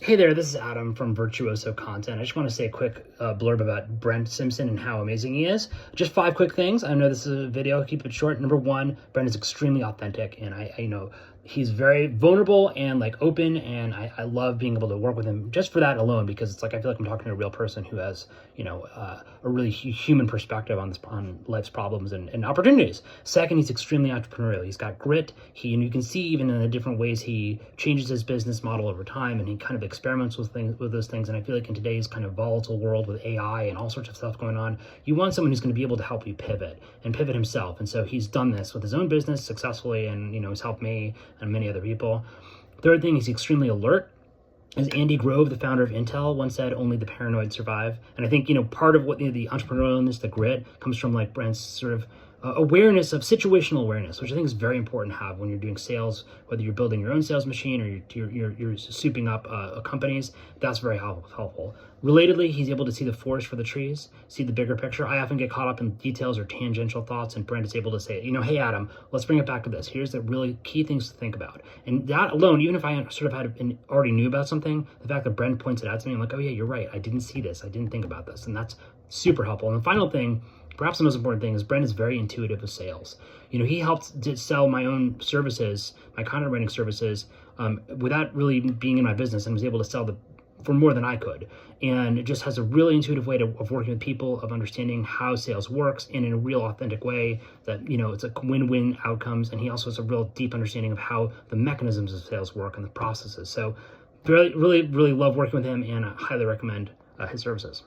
Hey there, this is Adam from Virtuoso Content. I just want to say a quick blurb about Brent Simpson and how amazing he is. Just 5 quick things. I know this is a video, keep it short. Number 1, Brent is extremely authentic, and I know he's very vulnerable and like open, and I love being able to work with him just for that alone, because it's like I feel like I'm talking to a real person who has, a really human perspective on life's problems and opportunities. Second, he's extremely entrepreneurial. He's got grit. And you can see even in the different ways he changes his business model over time, and he kind of experiments with those things. And I feel like in today's kind of volatile world with AI and all sorts of stuff going on, you want someone who's going to be able to help you pivot himself. And so he's done this with his own business successfully, and he's helped me and many other people. Third thing, he's extremely alert. As Andy Grove, the founder of Intel, once said, "Only the paranoid survive." And I think, part of what the entrepreneurialness, the grit, comes from like Brent's sort of awareness of situational awareness, which I think is very important to have when you're doing sales, whether you're building your own sales machine or you're souping up companies. That's very helpful. Relatedly, he's able to see the forest for the trees, see the bigger picture. I often get caught up in details or tangential thoughts, and Brent is able to say, hey, Adam, let's bring it back to this. Here's the really key things to think about. And that alone, even if I sort of already knew about something, the fact that Brent points it out to me, I'm like, oh yeah, you're right. I didn't see this. I didn't think about this. And that's super helpful. And the final thing, perhaps the most important thing, is Brent is very intuitive with sales. He helped to sell my own services, my content writing services, without really being in my business, and was able to sell for more than I could. And it just has a really intuitive way of working with people, of understanding how sales works, and in a real authentic way that, it's a win-win outcomes. And he also has a real deep understanding of how the mechanisms of sales work and the processes. So really, really, really love working with him, and I highly recommend his services.